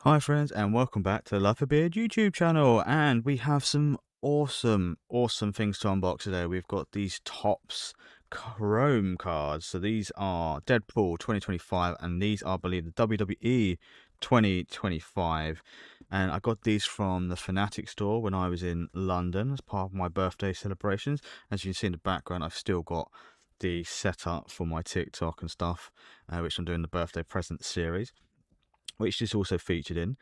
Hi friends and welcome back to the Love for Beard YouTube channel, and we have some awesome things to unbox today. We've got these Topps Chrome cards. So these are Deadpool 2025 and these are, I believe, the WWE 2025, and I got these from the Fanatics Store when I was in London as part of my birthday celebrations. As you can see in the background, I've still got the setup for my TikTok and stuff, which I'm doing the birthday present series, which is also featured in.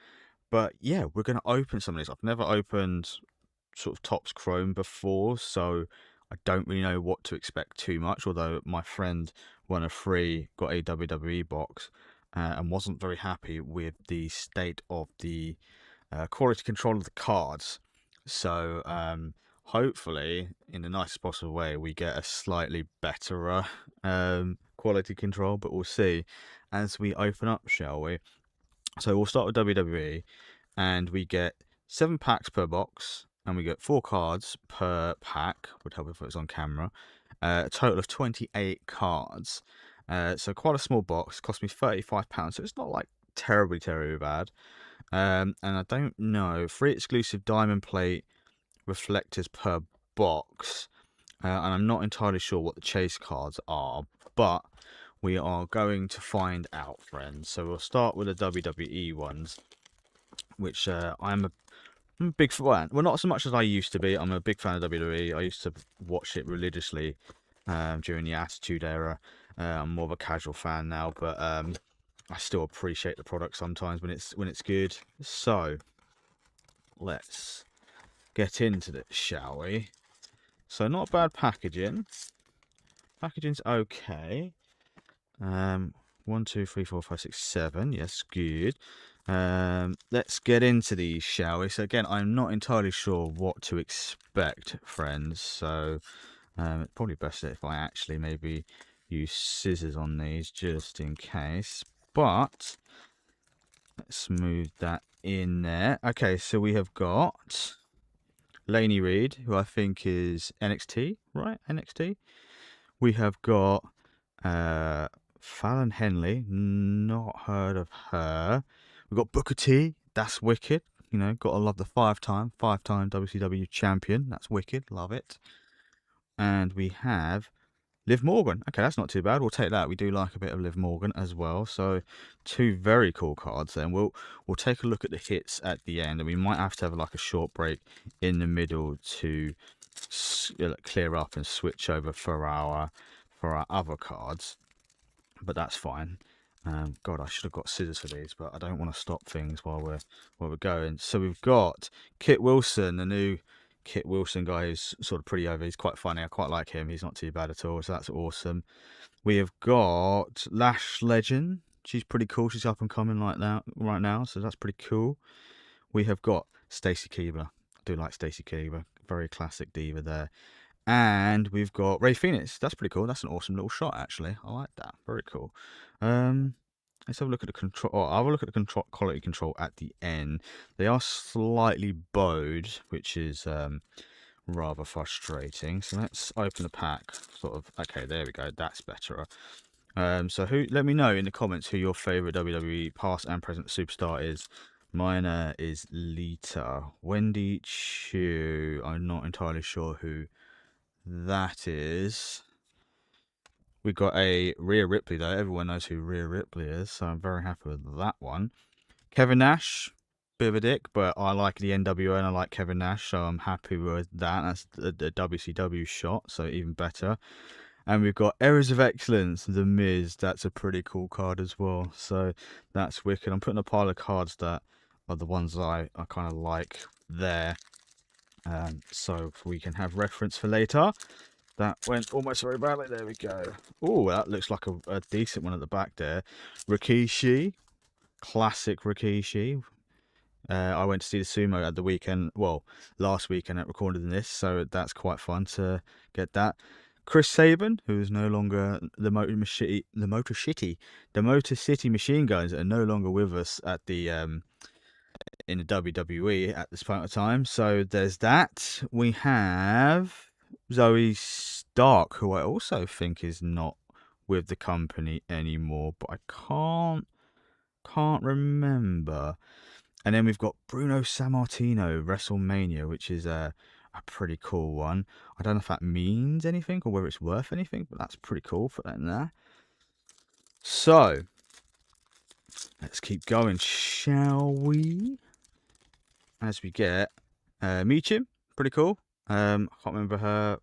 But yeah, we're going to open some of these. I've never opened sort of Topps Chrome before, so I don't really know what to expect too much. Although my friend won a free, got a WWE box, and wasn't very happy with the state of the quality control of the cards. So hopefully, in the nicest possible way, we get a slightly better quality control. But we'll see as we open up, shall we? So we'll start with WWE, and we get 7 packs per box, and we get 4 cards per pack. Would help if it was on camera. A total of 28 cards. So quite a small box. Cost me £35, so it's not like terribly bad. And I don't know, 3 exclusive diamond plate reflectors per box. And I'm not entirely sure what the chase cards are, but we are going to find out, friends. So we'll start with the WWE ones, which I'm a big fan. Well, not so much as I used to be. I'm a big fan of WWE. I used to watch it religiously during the Attitude Era. I'm more of a casual fan now, but I still appreciate the product sometimes when it's good. So let's get into this, shall we? So not bad packaging. Packaging's okay. 1, 2, 3, 4, 5, 6, 7. Yes, good. Let's get into these, shall we? So again, I'm not entirely sure what to expect, friends. So it's probably best if I actually maybe use scissors on these just in case. But let's smooth that in there. Okay, so we have got Laney Reed, who I think is NXT, right? NXT. We have got Fallon Henley, not heard of her. We've got Booker T, that's wicked. You know, gotta love the five-time WCW champion. That's wicked, love it. And we have Liv Morgan. Okay, that's not too bad. We'll take that. We do like a bit of Liv Morgan as well. So 2 very cool cards. Then we'll take a look at the hits at the end, and we might have to have like a short break in the middle to clear up and switch over for our other cards. But that's fine. God, I should have got scissors for these, but I don't want to stop things while we're going. So we've got Kit Wilson, the new Kit Wilson guy, who's sort of pretty over. He's quite funny. I quite like him. He's not too bad at all. So that's awesome. We have got Lash Legend. She's pretty cool. She's up and coming like that right now, so that's pretty cool. We have got Stacy Keibler. I do like Stacy Keibler. Very classic diva there. And we've got Ray Phoenix. That's pretty cool. That's an awesome little shot, actually. I like that. Very cool. Let's have a look at the control. Oh, I'll have a look at the control, quality control at the end. They are slightly bowed, which is rather frustrating. So let's open the pack. Sort of. Okay, there we go. That's better. So let me know in the comments who your favorite WWE past and present superstar is. Mine is Lita. Wendy Chu. I'm not entirely sure who that is. We got a Rhea Ripley, though. Everyone knows who Rhea Ripley is, so I'm very happy with that one. Kevin Nash, bit of a dick, but I like the NWO and I like Kevin Nash, so I'm happy with that. That's the WCW shot, so even better. And we've got Errors of Excellence, The Miz. That's a pretty cool card as well, so that's wicked. I'm putting a pile of cards that are the ones that I kind of like there, so we can have reference for later. That went almost very badly. There we go. Oh, that looks like a decent one at the back there. Rikishi. Classic Rikishi. I went to see the sumo at the weekend. Well, last weekend at recording this, so that's quite fun to get that. Chris Sabin, who is no longer the Motor City Machine Guns, are no longer with us at the in the WWE at this point of time. So there's that. We have Zoe Stark, who I also think is not with the company anymore, but I can't Can't remember. And then we've got Bruno Sammartino, WrestleMania, which is a pretty cool one. I don't know if that means anything or whether it's worth anything, but that's pretty cool. Put that in there. So, let's keep going, shall we? As we get Meechim, pretty cool. I can't remember her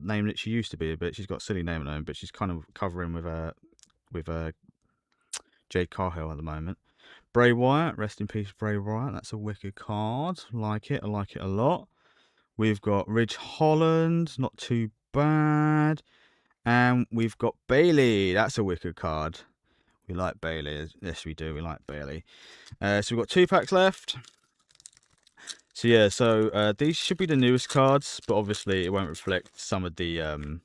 name that she used to be, but she's got a silly name at the moment, but she's kind of covering with Jade Cargill at the moment. Bray Wyatt, rest in peace, Bray Wyatt. That's a wicked card. Like it. I like it a lot. We've got Ridge Holland, not too bad. And we've got Bailey. That's a wicked card. We like Bailey. Yes, we do. We like Bailey. So we've got 2 packs left. So yeah, these should be the newest cards, but obviously it won't reflect some of the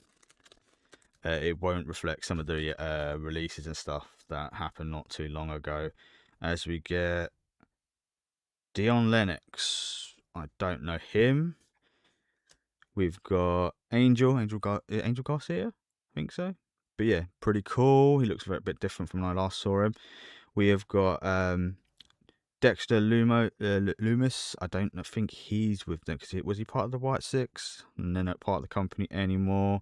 releases and stuff that happened not too long ago. As we get Dion Lennox, I don't know him. We've got Angel Garcia, I think so. But yeah, pretty cool. He looks a bit different from when I last saw him. We have got Dexter Loomis. I don't think he's with them because was he part of the White Six and then not part of the company anymore.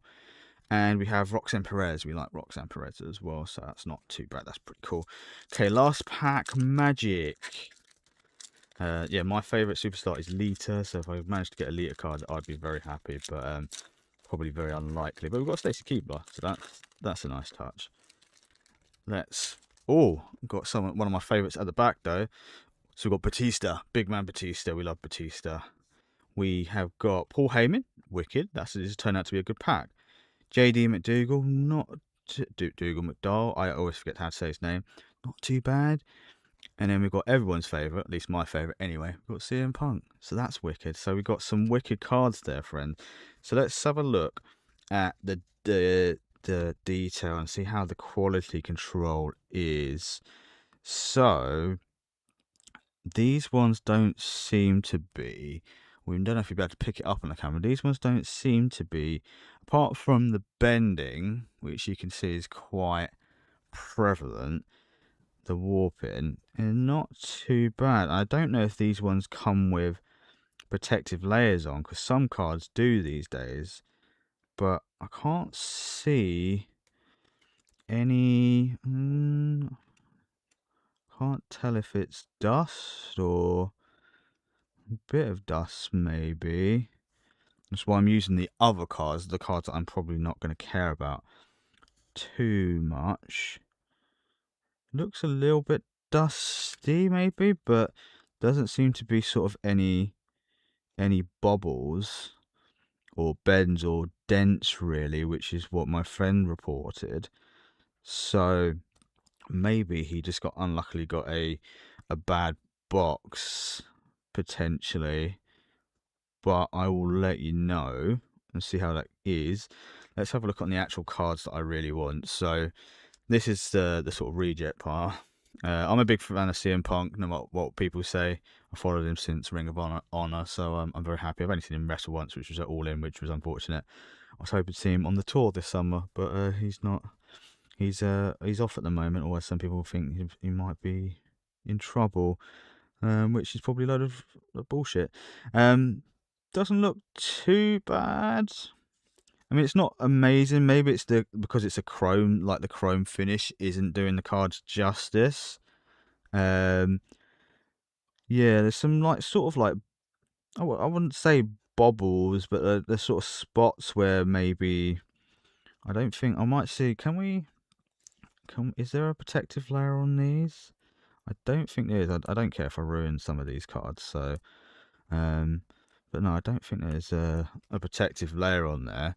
And we have Roxanne Perez. We like Roxanne Perez as well, so that's not too bad. That's pretty cool. Okay, last pack, Magic. Yeah, my favourite superstar is Lita, so if I managed to get a Lita card, I'd be very happy, but probably very unlikely. But we've got Stacey Keebler, so that's a nice touch. Got one of my favourites at the back though. So we've got Batista, big man Batista. We love Batista. We have got Paul Heyman, wicked. This turned out to be a good pack. JD McDougal, not Dougal McDowell. I always forget how to say his name. Not too bad. And then we've got everyone's favourite, at least my favourite anyway. We've got CM Punk. So that's wicked. So we've got some wicked cards there, friend. So let's have a look at the detail and see how the quality control is. So these ones don't seem to be. We don't know if you'll be able to pick it up on the camera. These ones don't seem to be, apart from the bending, which you can see is quite prevalent, the warping, and not too bad. I don't know if these ones come with protective layers on, because some cards do these days, but I can't see any. Can't tell if it's dust or a bit of dust, maybe. That's why I'm using the other cards, the cards that I'm probably not going to care about too much. Looks a little bit dusty, maybe, but doesn't seem to be sort of any bobbles or bends or dents, really, which is what my friend reported. So maybe he just unluckily got a bad box, potentially. But I will let you know and see how that is. Let's have a look on the actual cards that I really want. So this is the sort of reject part. I'm a big fan of CM Punk, no matter what people say. I followed him since Ring of Honor, so I'm very happy. I've only seen him wrestle once, which was at All In, which was unfortunate. I was hoping to see him on the tour this summer, but he's not. He's off at the moment, or some people think he might be in trouble, which is probably a load of bullshit. Doesn't look too bad. I mean, it's not amazing. Maybe it's because it's a chrome, like the chrome finish isn't doing the cards justice. Yeah, there's some sort of I wouldn't say bobbles, but there's sort of spots where maybe I don't think I might see. Is there a protective layer on these? I don't think there is. I don't care if I ruin some of these cards. So, but no, I don't think there's a protective layer on there.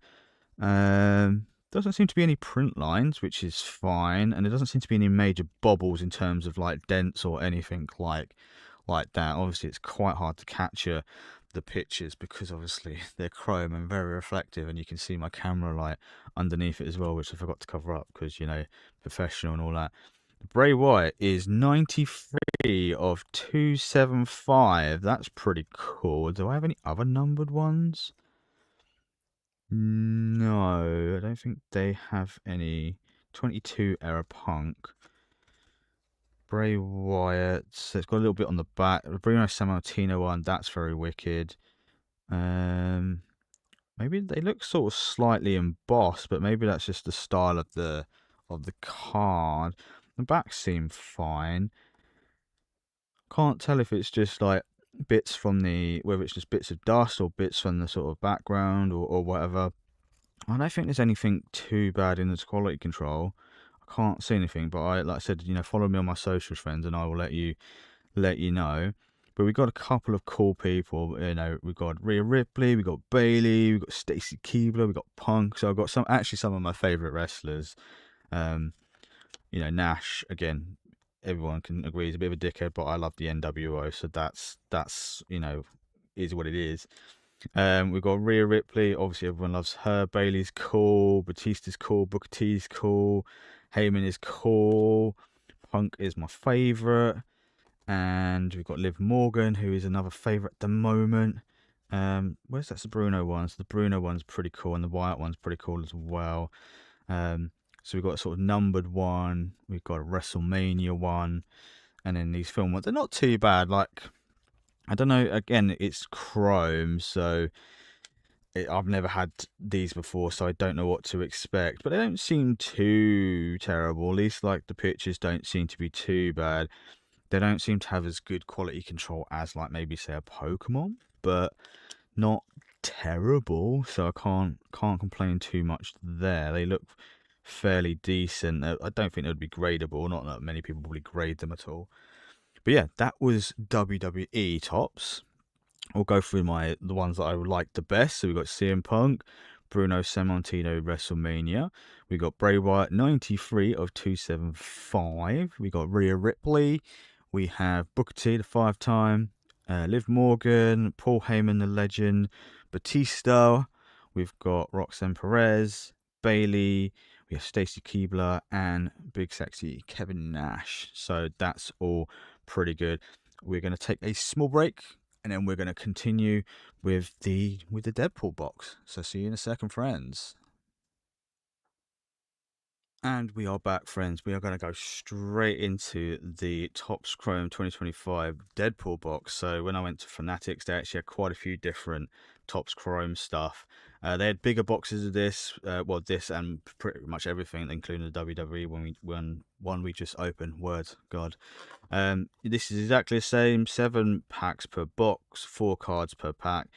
Doesn't seem to be any print lines, which is fine, and there doesn't seem to be any major bobbles in terms of dents or anything like that. Obviously, it's quite hard to capture the pictures because obviously they're chrome and very reflective, and you can see my camera underneath it as well, which I forgot to cover up because professional and all that. Bray Wyatt is 93 of 275. That's pretty cool. Do I have any other numbered ones? No, I don't think they have any. 22 era Punk. Bray Wyatt. So it's got a little bit on the back. The Bruno Sammartino one, that's very wicked. Um, Maybe they look sort of slightly embossed, but maybe that's just the style of the card. The back seem fine. Can't tell if it's just like bits from whether it's just bits of dust or bits from the sort of background or whatever. I don't think there's anything too bad in this quality control. I can't see anything, but like I said, follow me on my socials, friends, and I will let you know. But we've got a couple of cool people. We've got Rhea Ripley, we've got Bailey, we've got Stacy Keibler, we've got Punk. So I've got some of my favorite wrestlers. Um, Nash again. Everyone can agree he's a bit of a dickhead, but I love the NWO, so that's is what it is. We've got Rhea Ripley. Obviously, everyone loves her. Bailey's cool. Batista's cool. Booker T's cool. Heyman is cool. Punk is my favorite. And we've got Liv Morgan, who is another favourite at the moment. Where's that? The Bruno one? So the Bruno one's pretty cool, and the Wyatt one's pretty cool as well. So we've got a sort of numbered one. We've got a WrestleMania one, and then these film ones. They're not too bad. Like, I don't know. Again, it's Chrome, so I've never had these before, so I don't know what to expect. But they don't seem too terrible. At least, like, the pictures don't seem to be too bad. They don't seem to have as good quality control as, like, maybe say a Pokemon, but not terrible. So I can't complain too much there. They look fairly decent. I don't think they would be gradable. Not that many people probably grade them at all. But yeah, that was WWE tops. I'll go through the ones that I like the best. So we got CM Punk, Bruno Sammartino, WrestleMania. We got Bray Wyatt, 93 of 275. We got Rhea Ripley. We have Booker T, the 5-time. Liv Morgan, Paul Heyman, the legend. Batista. We've got Roxanne Perez, Bailey. We have Stacy Keibler and Big Sexy Kevin Nash. So that's all pretty good. We're going to take a small break, and then we're going to continue with the Deadpool box. So see you in a second, friends. And we are back, friends. We are going to go straight into the Topps Chrome 2025 Deadpool box. So when I went to Fanatics, they actually had quite a few different Topps Chrome stuff. They had bigger boxes of this, this and pretty much everything, including the WWE one we just opened. Word, God. This is exactly the same. 7 packs per box, 4 cards per pack.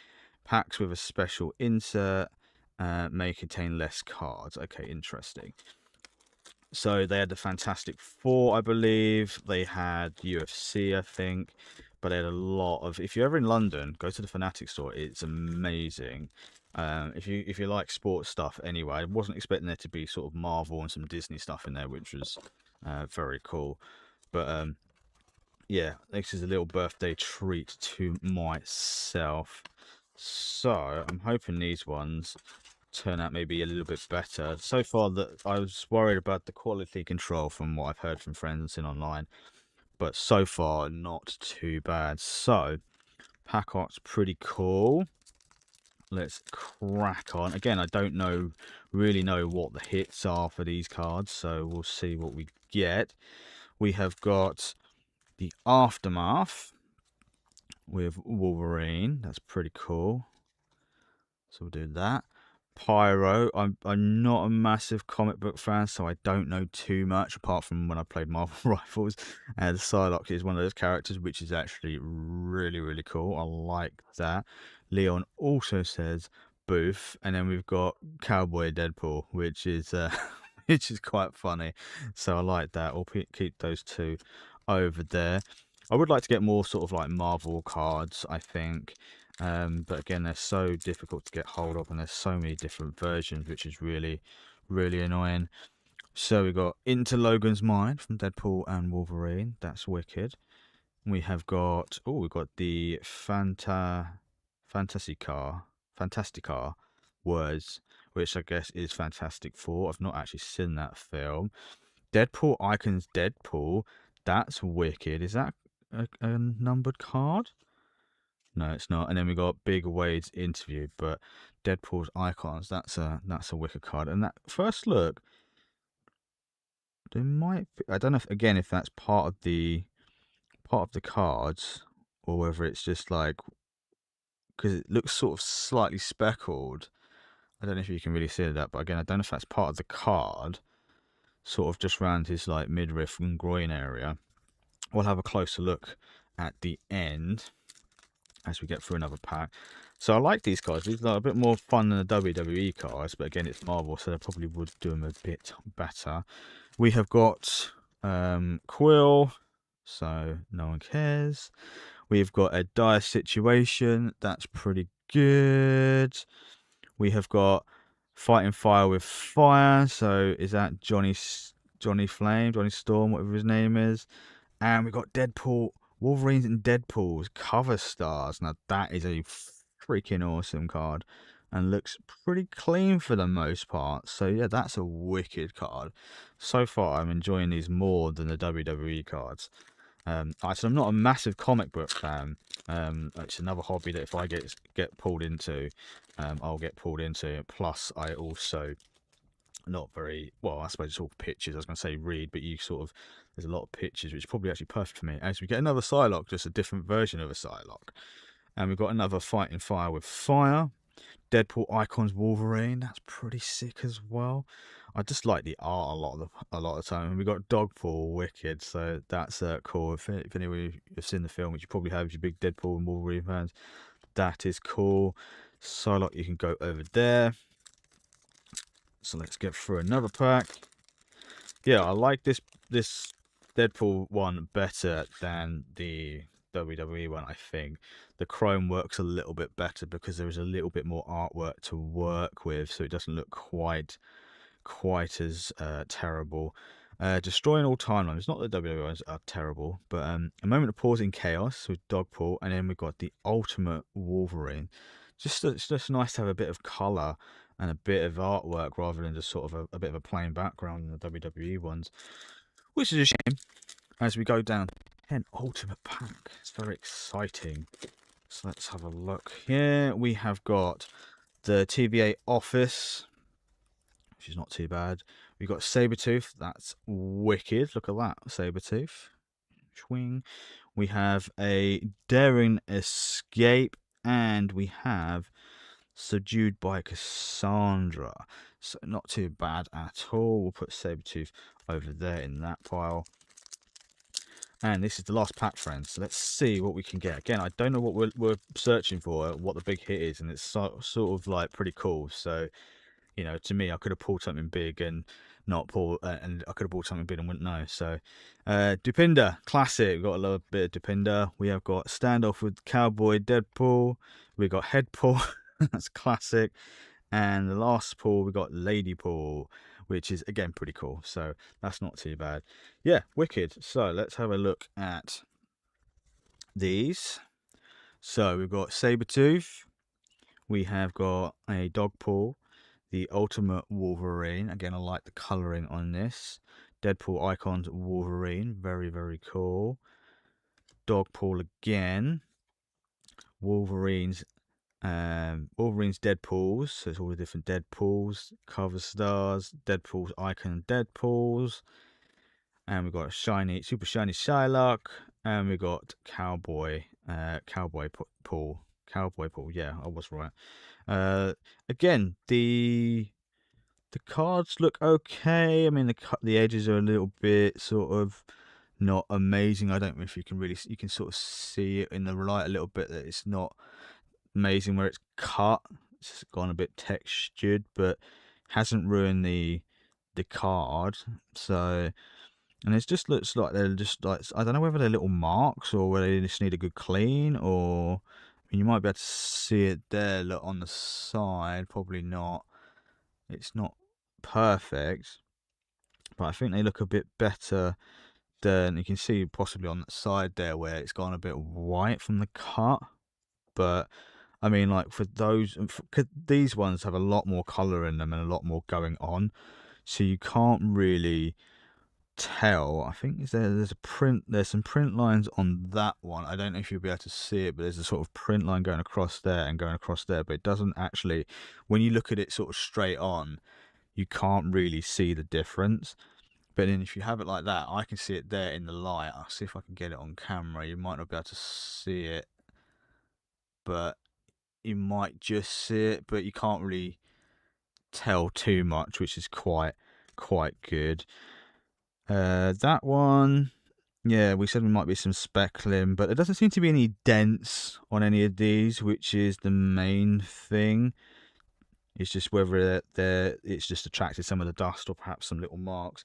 Packs with a special insert may contain less cards. Okay, interesting. So they had the Fantastic Four, I believe. They had UFC, I think. But they had a lot of. If you're ever in London, go to the Fanatics Store. It's amazing. If you like sports stuff, anyway, I wasn't expecting there to be sort of Marvel and some Disney stuff in there, which was very cool. But yeah, this is a little birthday treat to myself. So I'm hoping these ones turn out maybe a little bit better. So far, that I was worried about the quality control from what I've heard from friends and seen online, but so far not too bad. So pack art's pretty cool. Let's crack on. Again, I don't really know what the hits are for these cards, so we'll see what we get. We have got the Aftermath with Wolverine. That's pretty cool. So we'll do that. Pyro. I'm not a massive comic book fan, so I don't know too much apart from when I played Marvel Rifles. And the Psylocke is one of those characters which is actually really, really cool. I like that. Leon also says Booth, and then we've got Cowboy Deadpool, which is which is quite funny. So I like that. We'll keep those two over there. I would like to get more sort of like Marvel cards, I think. But again, they're so difficult to get hold of, and there's so many different versions, which is really, really annoying. So we got Into Logan's Mind from Deadpool and Wolverine. That's wicked. We've got the Fantastica words, which I guess is Fantastic Four. I've not actually seen that film. Deadpool Icons Deadpool. That's wicked. Is that a numbered card? No, it's not. And then we got Big Wade's interview, but Deadpool's icons. That's a wicked card. And that first look, there might be, I don't know if, again, if that's part of the cards, or whether it's just like, because it looks sort of slightly speckled. I don't know if you can really see that, but again, I don't know if that's part of the card, sort of just around his like midriff and groin area. We'll have a closer look at the end as we get through another pack. So I like these cards. These are a bit more fun than the WWE cards, but again, it's Marvel, so they probably would do them a bit better. We have got Quill, so no one cares. We've got a Dire Situation, that's pretty good. We have got Fighting Fire with Fire, so is that Johnny Flame, Johnny Storm, whatever his name is. And we've got Deadpool, Wolverines and Deadpool's cover stars. Now that is a freaking awesome card and looks pretty clean for the most part. So yeah, that's a wicked card. So far, I'm enjoying these more than the WWE cards. So I'm not a massive comic book fan. It's another hobby that if I get pulled into, I'll get pulled into. Plus, I also not very well. I suppose it's all pictures. I was going to say read, but you sort of there's a lot of pictures, which is probably actually perfect for me. As we get another Psylocke, just a different version of a Psylocke, and we've got another Fighting Fire with Fire. Deadpool Icons Wolverine, that's pretty sick as well. I just like the art a lot of the time. And we got Dogpool Wicked, so that's cool. If any of you have seen the film, which you probably have, if you're big Deadpool and Wolverine fans, that is cool. Psylocke, you can go over there. So let's get through another pack. Yeah, I like this Deadpool one better than the WWE one, I think. The chrome works a little bit better because there is a little bit more artwork to work with, so it doesn't look quite as terrible. Destroying all timelines. Not that WWE ones are terrible, but a moment of pause in chaos with Dogpool, and then we've got the Ultimate Wolverine. It's just nice to have a bit of colour and a bit of artwork rather than just sort of a bit of a plain background in the WWE ones, which is a shame. As we go down, an ultimate pack. It's very exciting. So let's have a look here. We have got the TVA Office, which is not too bad. We've got Sabretooth. That's wicked. Look at that, Sabretooth. Swing. We have a Daring Escape, and we have Subdued by Cassandra. So not too bad at all. We'll put Sabretooth over there in that pile. And this is the last pack, friends. So let's see what we can get. Again, I don't know what we're searching for, what the big hit is, and it's sort of like pretty cool. So, you know, to me, I could have pulled something big and not pull, and I could have pulled something big and wouldn't know. So, Dupinder, classic. We've got a little bit of Dupinder. We have got Standoff with Cowboy Deadpool. We got Headpool. That's classic. And the last pull, we got Lady Pool, which is again pretty cool. So that's not too bad. Yeah, wicked. So let's have a look at these. So we've got Sabretooth. We have got a Dogpool. The Ultimate Wolverine. Again, I like the colouring on this. Deadpool Icons Wolverine. Very, very cool. Dogpool again. Wolverine's Deadpools, so it's all the different Deadpools, cover stars, Deadpool's icon Deadpools, and we've got a super shiny Psylocke, and we've got Cowboy Pool, yeah, I was right. Again, the cards look okay. I mean, the edges are a little bit sort of not amazing. I don't know if you can sort of see it in the light a little bit that it's not amazing where it's cut. It's gone a bit textured, but hasn't ruined the card. So, and it just looks like they're just like, I don't know whether they're little marks or whether they just need a good clean, or I mean, you might be able to see it there. Look on the side, probably not. It's not perfect, but I think they look a bit better than you can see possibly on that side there where it's gone a bit white from the cut. But I mean, like for those, these ones have a lot more colour in them and a lot more going on, so you can't really tell. I think there's some print lines on that one. I don't know if you'll be able to see it, but there's a sort of print line going across there and going across there, but it doesn't actually, when you look at it sort of straight on, you can't really see the difference. But then if you have it like that, I can see it there in the light. I'll see if I can get it on camera. You might not be able to see it, but you might just see it, but you can't really tell too much, which is quite good. That one, yeah, we said there might be some speckling, but there doesn't seem to be any dents on any of these, which is the main thing. It's just whether it's just attracted some of the dust or perhaps some little marks.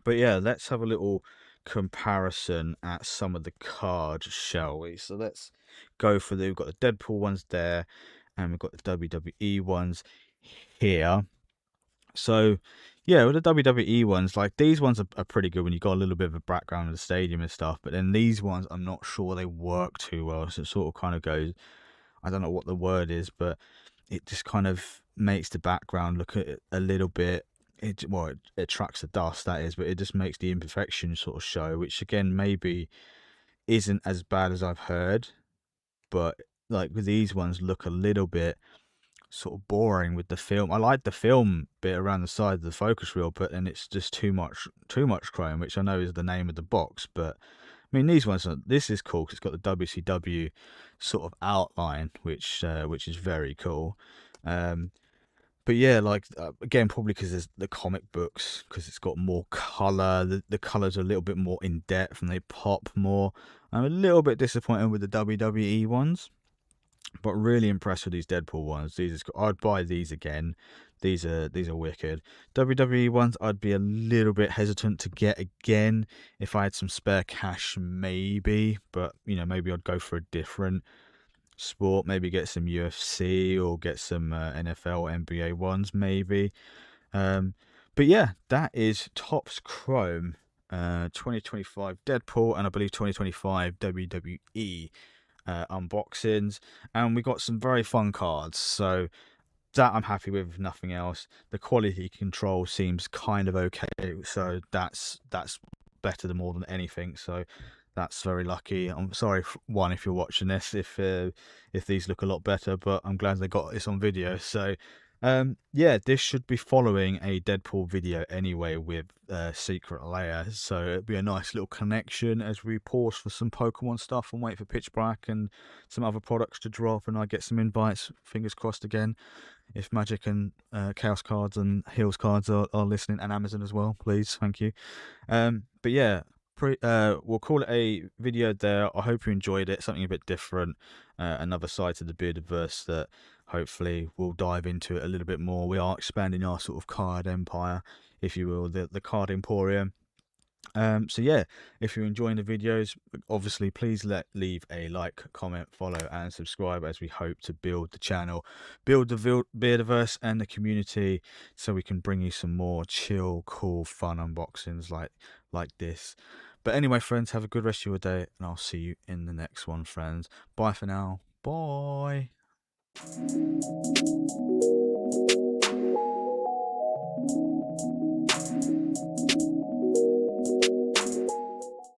But yeah, let's have a little comparison at some of the cards, shall we? So let's go for we've got the Deadpool ones there, and we've got the WWE ones here. So yeah, with the WWE ones, like these ones are pretty good when you got a little bit of a background in the stadium and stuff. But then these ones, I'm not sure they work too well. So it sort of kind of goes, I don't know what the word is, but it just kind of makes the background look a little bit. It attracts the dust, that is, but it just makes the imperfection sort of show, which again maybe isn't as bad as I've heard. But like with these ones, look a little bit sort of boring with the film. I like the film bit around the side of the focus reel, but then it's just too much chrome, which I know is the name of the box. But I mean, these ones, this is cool because it's got the WCW sort of outline, which is very cool. But yeah, like again, probably because there's the comic books, because it's got more color. The colors are a little bit more in depth and they pop more. I'm a little bit disappointed with the WWE ones, but really impressed with these Deadpool ones. I'd buy these again. These are wicked. WWE ones, I'd be a little bit hesitant to get again if I had some spare cash, maybe. But maybe I'd go for a different sport. Maybe get some UFC or get some NFL, NBA ones, maybe. But yeah, that is Topps Chrome 2025 Deadpool, and I believe 2025 WWE unboxings, and we got some very fun cards, so that I'm happy with. If nothing else, the quality control seems kind of okay, so that's better than more than anything, so that's very lucky. I'm sorry, one, if you're watching this, if these look a lot better, but I'm glad they got this on video. So yeah, this should be following a Deadpool video anyway with Secret Lair, so it'd be a nice little connection as we pause for some Pokemon stuff and wait for Pitch Black and some other products to drop, and I get some invites, fingers crossed again, if Magic and Chaos cards and Heels cards are listening, and Amazon as well, please, thank you. But yeah, we'll call it a video there. I hope you enjoyed it, something a bit different, another side to the Beardiverse that hopefully we'll dive into it a little bit more. We are expanding our sort of card empire, if you will, the card emporium. So yeah, if you're enjoying the videos, obviously please leave a like, comment, follow and subscribe, as we hope to build the channel, build the Beardiverse and the community, so we can bring you some more chill, cool, fun unboxings like this. But anyway, friends, have a good rest of your day, and I'll see you in the next one, friends. Bye for now. Bye.